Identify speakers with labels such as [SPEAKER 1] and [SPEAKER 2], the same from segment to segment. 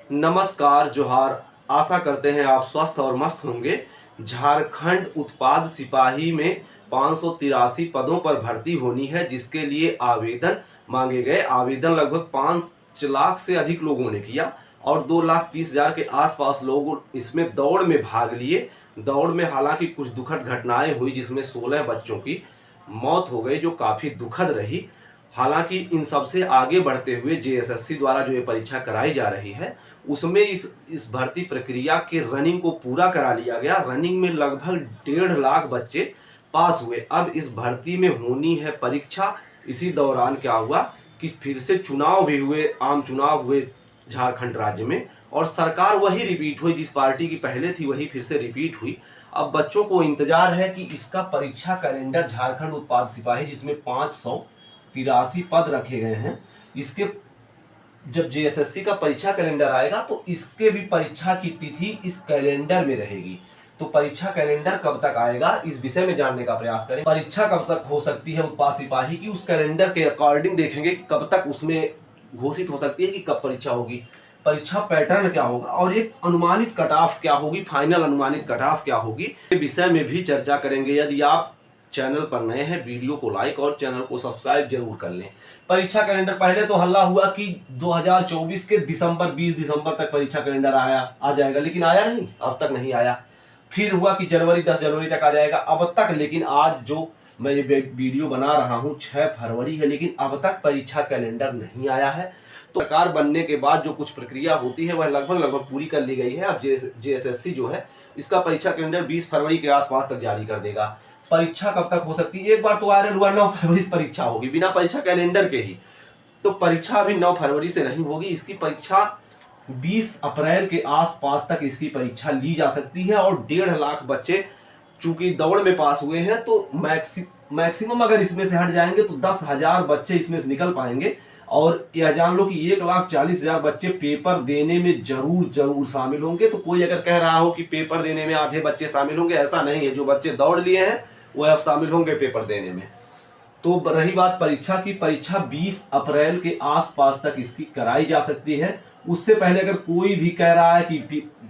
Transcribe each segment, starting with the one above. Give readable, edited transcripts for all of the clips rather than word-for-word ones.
[SPEAKER 1] नमस्कार, जोहार। आशा करते हैं आप स्वस्थ और मस्त होंगे। झारखंड उत्पाद सिपाही में 583 पदों पर भर्ती होनी है, जिसके लिए आवेदन मांगे गए। आवेदन लगभग 5 लाख से अधिक लोगों ने किया और 2,30,000 के आसपास लोग इसमें दौड़ में भाग लिए। दौड़ में हालांकि कुछ दुखद घटनाएं हुई, जिसमें 16 बच्चों की मौत हो गई, जो काफ़ी दुखद रही। हालांकि इन सबसे आगे बढ़ते हुए जेएसएससी द्वारा जो ये परीक्षा कराई जा रही है, उसमें इस भर्ती प्रक्रिया के रनिंग को पूरा करा लिया गया। रनिंग में लगभग 1.5 लाख बच्चे पास हुए। अब इस भर्ती में होनी है परीक्षा। इसी दौरान क्या हुआ कि फिर से चुनाव भी हुए, आम चुनाव हुए झारखंड राज्य में, और सरकार वही रिपीट हुई जिस पार्टी की पहले थी, वही फिर से रिपीट हुई। अब बच्चों को इंतजार है कि इसका परीक्षा कैलेंडर झारखंड उत्पाद सिपाही, जिसमें 583 पद रखे गए हैं, इसके जब जेएसएससी का परीक्षा कैलेंडर आएगा तो इसके भी परीक्षा की तिथि इस कैलेंडर में रहेगी। तो परीक्षा कैलेंडर कब तक आएगा, इस विषय में जानने का प्रयास करें। परीक्षा कब तक हो सकती है उत्पाद सिपाही की, उस कैलेंडर के अकॉर्डिंग देखेंगे कि कब तक उसमें घोषित हो सकती है कि कब परीक्षा होगी, परीक्षा पैटर्न क्या होगा और एक अनुमानित कट ऑफ क्या होगी, फाइनल अनुमानित कट ऑफ क्या होगी, इस विषय में भी चर्चा करेंगे। यदि आप चैनल पर नए हैं, वीडियो को लाइक और चैनल को सब्सक्राइब जरूर कर लें। परीक्षा कैलेंडर पहले तो हल्ला हुआ कि 2024 के 20 दिसंबर तक परीक्षा कैलेंडर आ जाएगा, लेकिन आया नहीं, अब तक नहीं आया। फिर हुआ कि 10 जनवरी तक आ जाएगा, अब तक। लेकिन आज जो मैं ये वीडियो बना रहा हूँ 6 फरवरी है, लेकिन अब तक परीक्षा कैलेंडर नहीं आया है। तो सरकार बनने के बाद जो कुछ प्रक्रिया होती है वह लगभग पूरी कर ली गई है। अब जेएसएससी जो है इसका परीक्षा कैलेंडर 20 फरवरी के आसपास तक जारी कर देगा। परीक्षा कब तक हो सकती है, एक बार तो वायरल हुआ 9 फरवरी से परीक्षा होगी बिना परीक्षा कैलेंडर के ही। तो परीक्षा अभी 9 फरवरी से नहीं होगी, इसकी परीक्षा 20 अप्रैल के आसपास तक इसकी परीक्षा ली जा सकती है। और 1.5 लाख बच्चे चूंकि दौड़ में पास हुए हैं, तो मैक्सिमम अगर इसमें से हट जाएंगे तो 10,000 बच्चे इसमें से निकल पाएंगे। और यह जान लो कि 1,40,000 बच्चे पेपर देने में जरूर शामिल होंगे। तो कोई अगर कह रहा हो कि पेपर देने में आधे बच्चे शामिल होंगे, ऐसा नहीं है। जो बच्चे दौड़ लिए हैं वह अब शामिल होंगे पेपर देने में। तो रही बात परीक्षा की, परीक्षा 20 अप्रैल के आसपास तक इसकी कराई जा सकती है। उससे पहले अगर कोई भी कह रहा है कि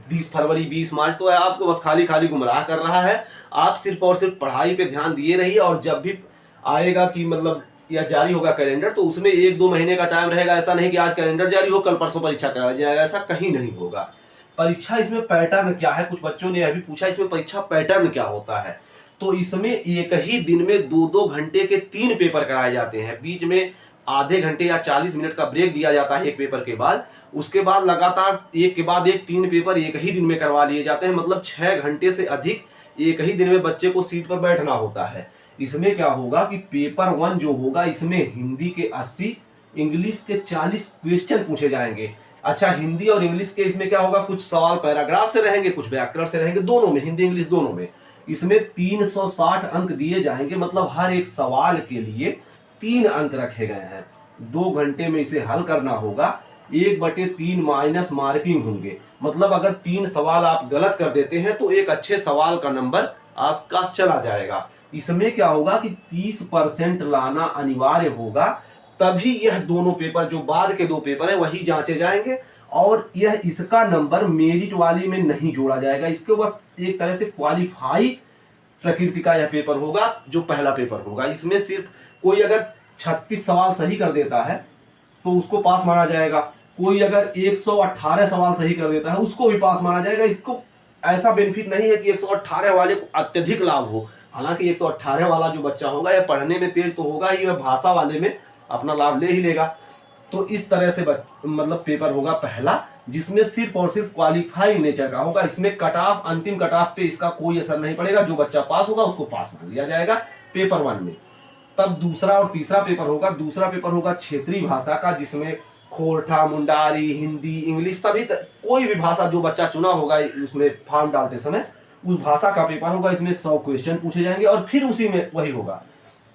[SPEAKER 1] 20 फरवरी 20 मार्च, तो आपको बस खाली खाली गुमराह कर रहा है। आप सिर्फ और सिर्फ पढ़ाई पे ध्यान दिए रहिए, और जब भी आएगा कि मतलब या जारी होगा कैलेंडर, तो उसमें 1-2 महीने का टाइम रहेगा। ऐसा नहीं कि आज कैलेंडर जारी हो कल परसों परीक्षा कराया जाएगा, ऐसा कहीं नहीं होगा। परीक्षा इसमें पैटर्न क्या है, कुछ बच्चों ने अभी पूछा इसमें परीक्षा पैटर्न क्या होता है। तो इसमें एक ही दिन में 2-2 घंटे के 3 पेपर कराए जाते हैं। बीच में आधे घंटे या 40 मिनट का ब्रेक दिया जाता है एक पेपर के बाद। उसके बाद लगातार एक के बाद एक 3 पेपर एक ही दिन में करवा लिए जाते हैं। मतलब 6 घंटे से अधिक एक ही दिन में बच्चे को सीट पर बैठना होता है। इसमें क्या होगा कि पेपर 1 जो होगा, इसमें हिंदी के 80, इंग्लिश के 40 क्वेश्चन पूछे जाएंगे। अच्छा, हिंदी और इंग्लिश के इसमें क्या होगा, कुछ सवाल पैराग्राफ से रहेंगे, कुछ व्याकरण से रहेंगे, दोनों में, हिंदी इंग्लिश दोनों में। इसमें 360 अंक दिए जाएंगे। मतलब हर एक सवाल के लिए 3 अंक रखे गए हैं। 2 घंटे में इसे हल करना होगा। 1/3 माइनस मार्किंग होंगे। मतलब अगर 3 सवाल आप गलत कर देते हैं तो एक अच्छे सवाल का नंबर आपका चला जाएगा। इसमें क्या होगा कि 30% लाना अनिवार्य होगा, तभी यह दोनों पेपर, जो बाद के 2 पेपर है, वही जांचे जाएंगे। और यह इसका नंबर मेरिट वाली में नहीं जोड़ा जाएगा। इसके बस एक तरह से क्वालिफाई प्रकृति का यह पेपर होगा, जो पहला पेपर होगा। इसमें सिर्फ कोई अगर 36 सवाल सही कर देता है तो उसको पास माना जाएगा। कोई अगर 118 सवाल सही कर देता है उसको भी पास माना जाएगा। इसको ऐसा बेनिफिट नहीं है कि 118 वाले को अत्यधिक लाभ हो। हालांकि 118 वाला जो बच्चा होगा यह पढ़ने में तेज तो होगा ही, वह भाषा वाले में अपना लाभ ले ही लेगा। तो इस तरह से मतलब पेपर होगा पहला, जिसमें सिर्फ और सिर्फ क्वालिफाई नेचर का होगा। इसमें कट ऑफ, अंतिम कट ऑफ पे इसका कोई असर नहीं पड़ेगा। जो बच्चा पास होगा उसको पास मान लिया जाएगा पेपर 1 में। तब दूसरा और तीसरा पेपर होगा। दूसरा पेपर होगा क्षेत्रीय भाषा का, जिसमें खोरठा, मुंडारी, हिंदी, इंग्लिश, सभी कोई भी भाषा जो बच्चा चुना होगा उसमें फॉर्म डालते समय, उस भाषा का पेपर होगा। इसमें 100 क्वेश्चन पूछे जाएंगे, और फिर उसी में वही होगा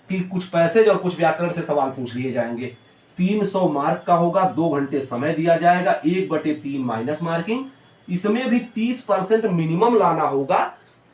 [SPEAKER 1] कि कुछ पैसेज और कुछ व्याकरण से सवाल पूछ लिए जाएंगे। 300 मार्क का होगा। 2 घंटे समय दिया जाएगा। 1/3 माइनस मार्किंग। इसमें भी 30% मिनिमम लाना होगा।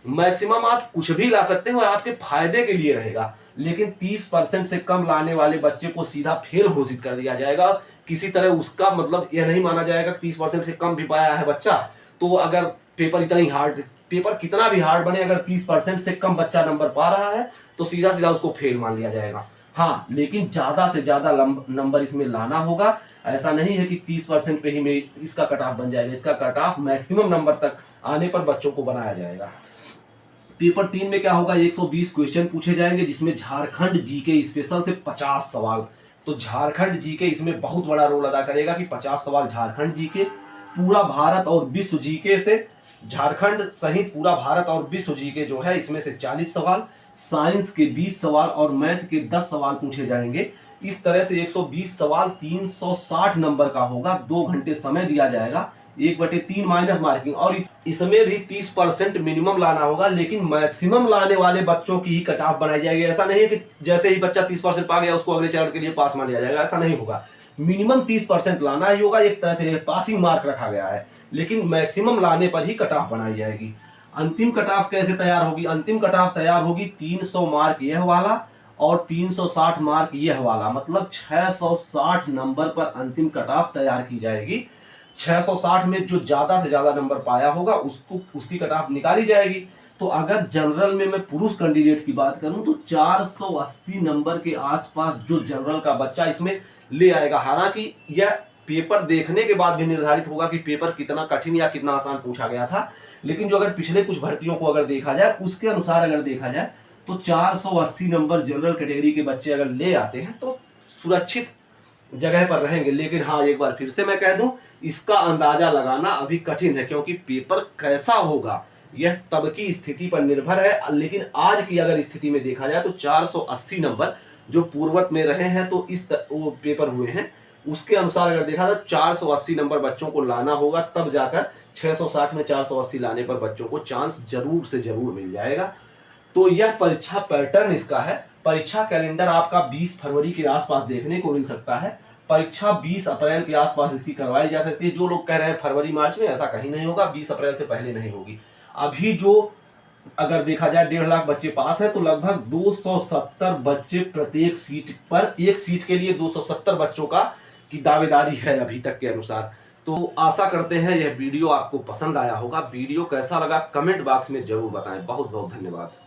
[SPEAKER 1] मैक्सिमम आप कुछ भी ला सकते हो, आपके फायदे के लिए रहेगा। लेकिन 30% से कम लाने वाले बच्चे को सीधा फेल घोषित कर दिया जाएगा। किसी तरह उसका मतलब यह नहीं माना जाएगा 30% से कम भी पाया है बच्चा तो अगर पेपर इतना हार्ड, पेपर कितना भी हार्ड बने, अगर 30% से कम बच्चा नंबर पा रहा है तो सीधा सीधा उसको फेल मान लिया जाएगा। हाँ, लेकिन ज्यादा से ज्यादा नंबर इसमें लाना होगा। ऐसा नहीं है कि 30% पे ही में इसका कट ऑफ बन जाएगा। इसका कट ऑफ मैक्सिमम नंबर तक आने पर बच्चों को बनाया जाएगा। पेपर 3 में क्या होगा, 120 क्वेश्चन पूछे जाएंगे जिसमें झारखंड जीके स्पेशल से 50 सवाल। तो झारखंड जीके इसमें बहुत बड़ा रोल अदा करेगा कि 50 सवाल झारखंड जीके, पूरा भारत और विश्व जीके से, झारखंड सहित पूरा भारत और विश्व जीके जो है इसमें से 40 सवाल, साइंस के 20 सवाल और मैथ के 10 सवाल पूछे जाएंगे। इस तरह से 120 सवाल 360 नंबर का होगा। 2 घंटे समय दिया जाएगा, 1/3 माइनस मार्किंग। और इसमें भी 30% मिनिमम लाना होगा, लेकिन मैक्सिमम लाने वाले बच्चों की ही कट ऑफ बनाई जाएगी। ऐसा नहीं है कि जैसे ही बच्चा 30% पा गया उसको अगले चरण के लिए पास मान लिया जाएगा, ऐसा नहीं होगा। मिनिमम 30% लाना ही होगा, एक तरह से पासिंग मार्क रखा गया है, लेकिन मैक्सिमम लाने पर ही कट ऑफ बनाई जाएगी। अंतिम कट ऑफ कैसे तैयार होगी, अंतिम कट ऑफ तैयार होगी 300 मार्क यह वाला और 360 मार्क यह वाला, मतलब 660 नंबर पर अंतिम कट ऑफ तैयार की जाएगी। 660 में जो ज्यादा से ज्यादा नंबर पाया होगा उसको उसकी कट ऑफ निकाली जाएगी। तो अगर जनरल में मैं पुरुष कैंडिडेट की बात करूं तो 480 नंबर के आसपास जो जनरल का बच्चा इसमें ले आएगा। हालांकि यह पेपर देखने के बाद भी निर्धारित होगा कि पेपर कितना कठिन या कितना आसान पूछा गया था, लेकिन जो अगर पिछले कुछ भर्तियों को अगर देखा जाए उसके अनुसार अगर देखा जाए तो 480 नंबर जनरल कैटेगरी के बच्चे अगर ले आते हैं तो सुरक्षित जगह पर रहेंगे। लेकिन हाँ, एक बार फिर से मैं कह दूं, इसका अंदाजा लगाना अभी कठिन है, क्योंकि पेपर कैसा होगा यह तब की स्थिति पर निर्भर है। लेकिन आज की अगर स्थिति में देखा जाए तो 480 नंबर जो पूर्ववत में रहे हैं तो वो पेपर हुए हैं, उसके अनुसार अगर देखा तो 480 नंबर बच्चों को लाना होगा, तब जाकर 660 में 480 लाने पर बच्चों को चांस जरूर से जरूर मिल जाएगा। तो यह परीक्षा पैटर्न इसका है। परीक्षा कैलेंडर आपका 20 फरवरी के आसपास देखने को मिल सकता है। परीक्षा 20 अप्रैल के आसपास इसकी करवाई जा सकती है। जो लोग कह रहे हैं फरवरी मार्च में, ऐसा कहीं नहीं होगा, 20 अप्रैल से पहले नहीं होगी। अभी जो अगर देखा जाए 1.5 लाख बच्चे पास है तो लगभग 270 बच्चे प्रत्येक सीट पर, एक सीट के लिए 270 बच्चों का की दावेदारी है अभी तक के अनुसार। तो आशा करते हैं यह वीडियो आपको पसंद आया होगा। वीडियो कैसा लगा कमेंट बॉक्स में जरूर बताएं। बहुत बहुत धन्यवाद।